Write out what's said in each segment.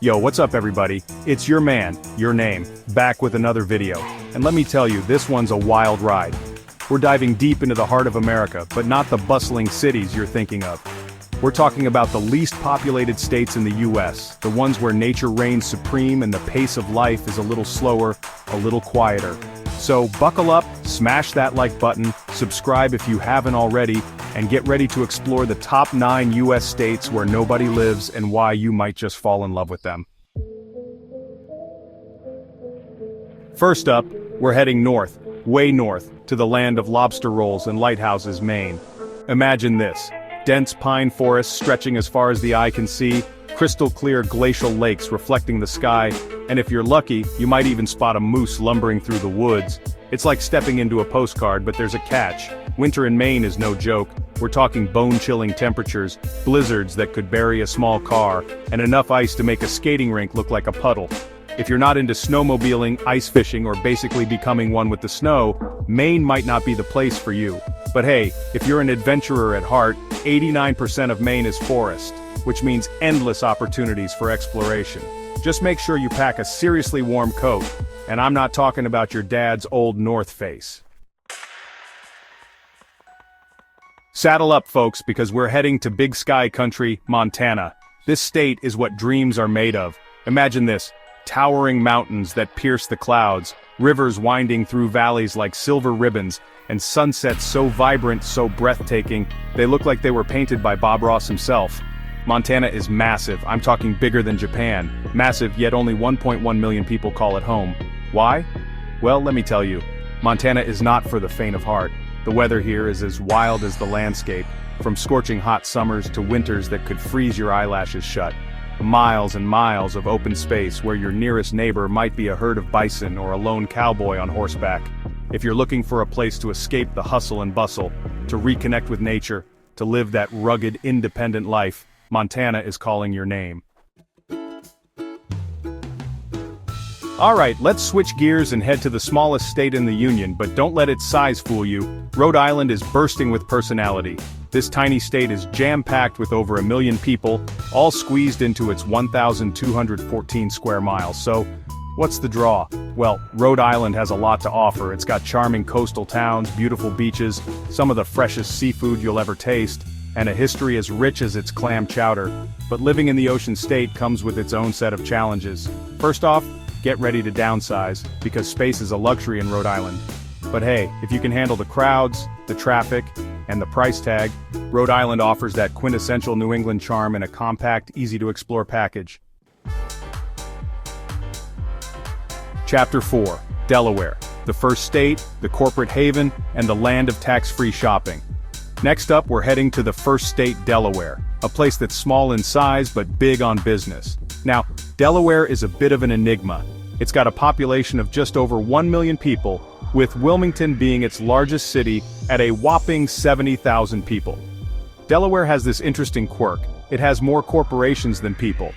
Yo, what's up everybody? It's your man, your name, back with another video. And let me tell you, this one's a wild ride. We're diving deep into the heart of America, but not the bustling cities you're thinking of. We're talking about the least populated states in the US, the ones where nature reigns supreme and the pace of life is a little slower, a little quieter. So buckle up, smash that like button, subscribe if you haven't already, and get ready to explore the top 9 US states where nobody lives and why you might just fall in love with them. First up, we're heading north, way north, to the land of lobster rolls and lighthouses, Maine. Imagine this: dense pine forests stretching as far as the eye can see, crystal clear glacial lakes reflecting the sky, and if you're lucky, you might even spot a moose lumbering through the woods. It's like stepping into a postcard, but there's a catch. Winter in Maine is no joke. We're talking bone-chilling temperatures, blizzards that could bury a small car, and enough ice to make a skating rink look like a puddle. If you're not into snowmobiling, ice fishing, or basically becoming one with the snow, Maine might not be the place for you. But hey, if you're an adventurer at heart, 89% of Maine is forest, which means endless opportunities for exploration. Just make sure you pack a seriously warm coat, and I'm not talking about your dad's old North Face. Saddle up, folks, because we're heading to Big Sky Country, Montana. This state is what dreams are made of. Imagine this: towering mountains that pierce the clouds, rivers winding through valleys like silver ribbons, and sunsets so vibrant, so breathtaking, they look like they were painted by Bob Ross himself. Montana is massive. I'm talking bigger than Japan. Massive, yet only 1.1 million people call it home. Why? Well, let me tell you. Montana is not for the faint of heart. The weather here is as wild as the landscape, from scorching hot summers to winters that could freeze your eyelashes shut. Miles and miles of open space where your nearest neighbor might be a herd of bison or a lone cowboy on horseback. If you're looking for a place to escape the hustle and bustle, to reconnect with nature, to live that rugged, independent life, Montana is calling your name. Alright, let's switch gears and head to the smallest state in the Union, but don't let its size fool you. Rhode Island is bursting with personality. This tiny state is jam-packed with over 1 million people, all squeezed into its 1,214 square miles. So, what's the draw? Well, Rhode Island has a lot to offer. It's got charming coastal towns, beautiful beaches, some of the freshest seafood you'll ever taste, and a history as rich as its clam chowder. But living in the ocean state comes with its own set of challenges. First off, get ready to downsize, because space is a luxury in Rhode Island. But hey, if you can handle the crowds, the traffic, and the price tag, Rhode Island offers that quintessential New England charm in a compact, easy-to-explore package. Chapter 4. Delaware. The first state, the corporate haven, and the land of tax-free shopping. Next up, we're heading to the first state, Delaware, a place that's small in size but big on business. Now, Delaware is a bit of an enigma. It's got a population of just over 1 million people, with Wilmington being its largest city at a whopping 70,000 people. Delaware has this interesting quirk: it has more corporations than people.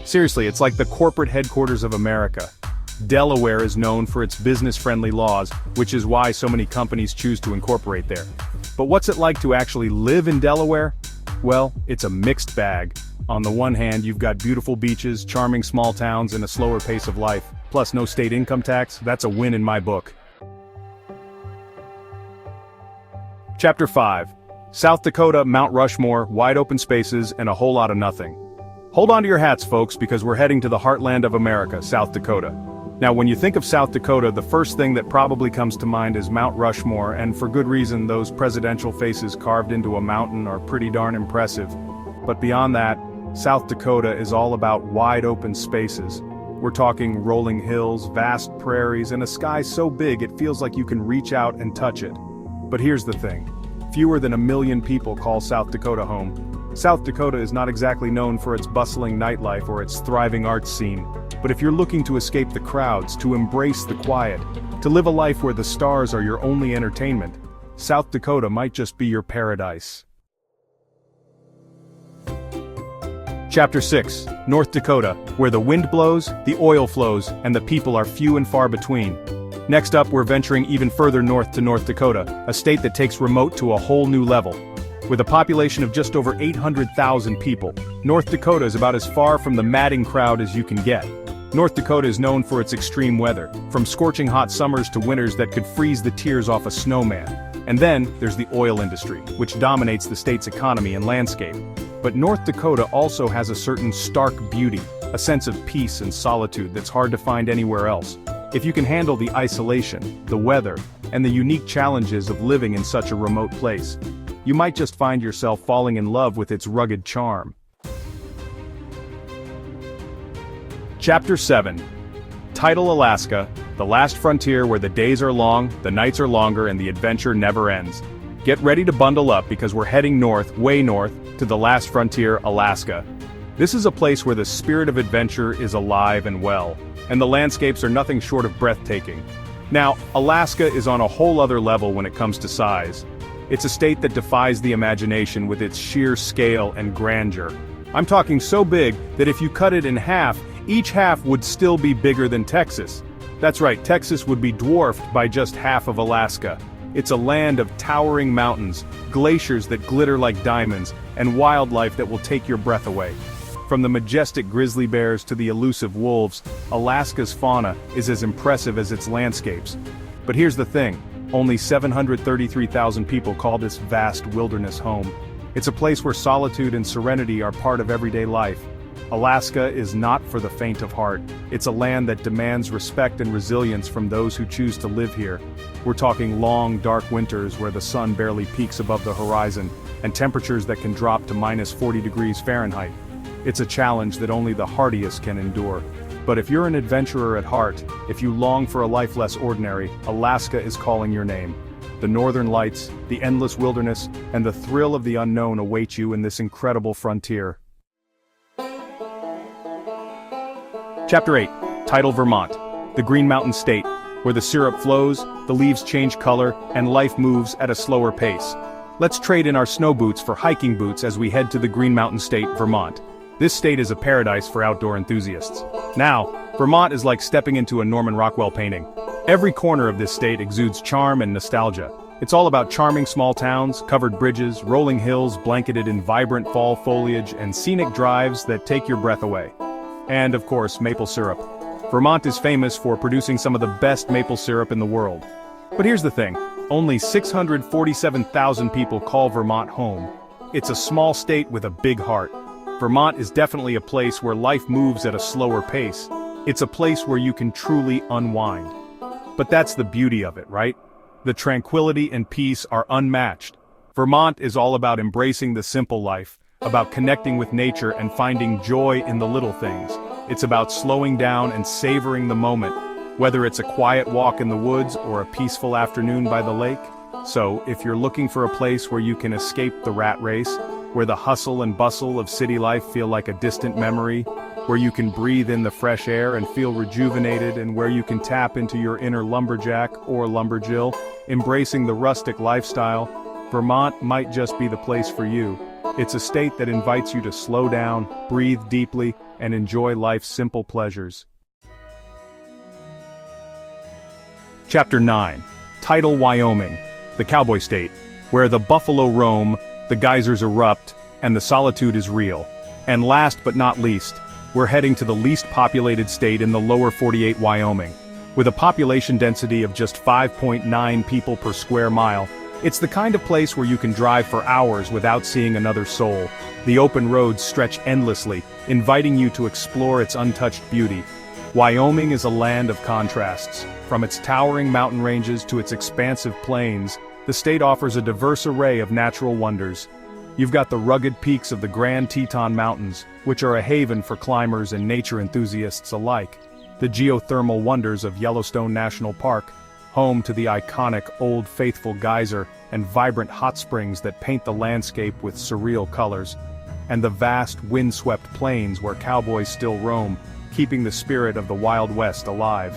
Seriously, it's like the corporate headquarters of America. Delaware is known for its business-friendly laws, which is why so many companies choose to incorporate there. But what's it like to actually live in Delaware? Well, it's a mixed bag. On the one hand, you've got beautiful beaches, charming small towns, and a slower pace of life. Plus no state income tax. That's a win in my book. Chapter 5. South Dakota, Mount Rushmore, wide open spaces, and a whole lot of nothing. Hold on to your hats, folks, because we're heading to the heartland of America, South Dakota. Now, when you think of South Dakota, the first thing that probably comes to mind is Mount Rushmore, and for good reason. Those presidential faces carved into a mountain are pretty darn impressive. But beyond that, South Dakota is all about wide open spaces. We're talking rolling hills, vast prairies, and a sky so big it feels like you can reach out and touch it. But here's the thing: fewer than 1 million people call South Dakota home. South Dakota is not exactly known for its bustling nightlife or its thriving arts scene. But if you're looking to escape the crowds, to embrace the quiet, to live a life where the stars are your only entertainment, South Dakota might just be your paradise. Chapter 6. North Dakota, where the wind blows, the oil flows, and the people are few and far between. Next up, we're venturing even further north to North Dakota, a state that takes remote to a whole new level. With a population of just over 800,000 people, North Dakota is about as far from the madding crowd as you can get. North Dakota is known for its extreme weather, from scorching hot summers to winters that could freeze the tears off a snowman. And then, there's the oil industry, which dominates the state's economy and landscape. But North Dakota also has a certain stark beauty, a sense of peace and solitude that's hard to find anywhere else. If you can handle the isolation, the weather, and the unique challenges of living in such a remote place, you might just find yourself falling in love with its rugged charm. Chapter 7. Title: Alaska, the last frontier where the days are long, the nights are longer, and the adventure never ends. Get ready to bundle up because we're heading north, way north, to the last frontier, Alaska. This is a place where the spirit of adventure is alive and well, and the landscapes are nothing short of breathtaking. Now, Alaska is on a whole other level when it comes to size. It's a state that defies the imagination with its sheer scale and grandeur. I'm talking so big that if you cut it in half, each half would still be bigger than Texas. That's right, Texas would be dwarfed by just half of Alaska. It's a land of towering mountains, glaciers that glitter like diamonds, and wildlife that will take your breath away. From the majestic grizzly bears to the elusive wolves, Alaska's fauna is as impressive as its landscapes. But here's the thing, only 733,000 people call this vast wilderness home. It's a place where solitude and serenity are part of everyday life. Alaska is not for the faint of heart. It's a land that demands respect and resilience from those who choose to live here. We're talking long, dark winters where the sun barely peaks above the horizon, and temperatures that can drop to -40 degrees Fahrenheit. It's a challenge that only the hardiest can endure. But if you're an adventurer at heart, if you long for a life less ordinary, Alaska is calling your name. The northern lights, the endless wilderness, and the thrill of the unknown await you in this incredible frontier. Chapter 8. Title: Vermont, the Green Mountain State, where the syrup flows, the leaves change color, and life moves at a slower pace. Let's trade in our snow boots for hiking boots as we head to the Green Mountain State, Vermont. This state is a paradise for outdoor enthusiasts. Now, Vermont is like stepping into a Norman Rockwell painting. Every corner of this state exudes charm and nostalgia. It's all about charming small towns, covered bridges, rolling hills blanketed in vibrant fall foliage, and scenic drives that take your breath away. And, of course, maple syrup. Vermont is famous for producing some of the best maple syrup in the world. But here's the thing, only 647,000 people call Vermont home. It's a small state with a big heart. Vermont is definitely a place where life moves at a slower pace. It's a place where you can truly unwind. But that's the beauty of it, right? The tranquility and peace are unmatched. Vermont is all about embracing the simple life, about connecting with nature and finding joy in the little things. It's about slowing down and savoring the moment, whether it's a quiet walk in the woods or a peaceful afternoon by the lake. So, if you're looking for a place where you can escape the rat race, where the hustle and bustle of city life feel like a distant memory, where you can breathe in the fresh air and feel rejuvenated, and where you can tap into your inner lumberjack or lumberjill, embracing the rustic lifestyle, Vermont might just be the place for you. It's a state that invites you to slow down, breathe deeply, and enjoy life's simple pleasures. Chapter 9. Title: Wyoming, the cowboy state, where the buffalo roam, the geysers erupt, and the solitude is real. And last but not least, we're heading to the least populated state in the lower 48, Wyoming. With a population density of just 5.9 people per square mile, it's the kind of place where you can drive for hours without seeing another soul. The open roads stretch endlessly, inviting you to explore its untouched beauty. Wyoming is a land of contrasts. From its towering mountain ranges to its expansive plains, the state offers a diverse array of natural wonders. You've got the rugged peaks of the Grand Teton Mountains, which are a haven for climbers and nature enthusiasts alike. The geothermal wonders of Yellowstone National Park, home to the iconic Old Faithful geyser and vibrant hot springs that paint the landscape with surreal colors. And the vast, windswept plains where cowboys still roam, keeping the spirit of the Wild West alive.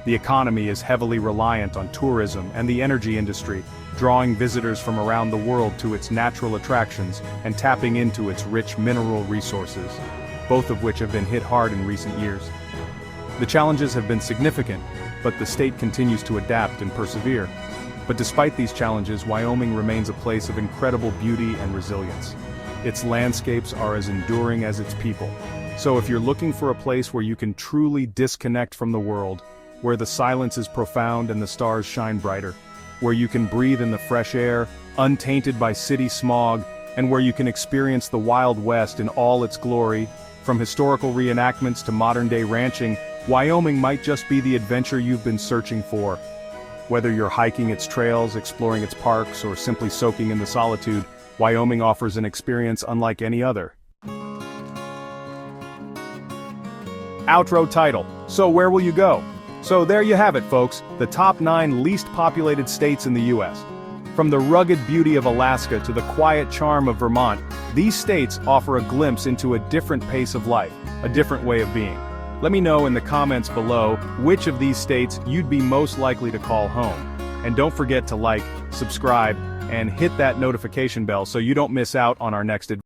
The economy is heavily reliant on tourism and the energy industry, drawing visitors from around the world to its natural attractions and tapping into its rich mineral resources, both of which have been hit hard in recent years. The challenges have been significant, but the state continues to adapt and persevere. But despite these challenges, Wyoming remains a place of incredible beauty and resilience. its landscapes are as enduring as its people. So if you're looking for a place where you can truly disconnect from the world, where the silence is profound and the stars shine brighter, where you can breathe in the fresh air, untainted by city smog, and where you can experience the Wild West in all its glory, from historical reenactments to modern-day ranching, Wyoming might just be the adventure you've been searching for. Whether you're hiking its trails, exploring its parks, or simply soaking in the solitude, Wyoming offers an experience unlike any other. Outro title. So where will you go? So there you have it, folks, the top 9 least populated states in the US. From the rugged beauty of Alaska to the quiet charm of Vermont, these states offer a glimpse into a different pace of life, a different way of being. Let me know in the comments below which of these states you'd be most likely to call home. And don't forget to like, subscribe, and hit that notification bell so you don't miss out on our next adventure.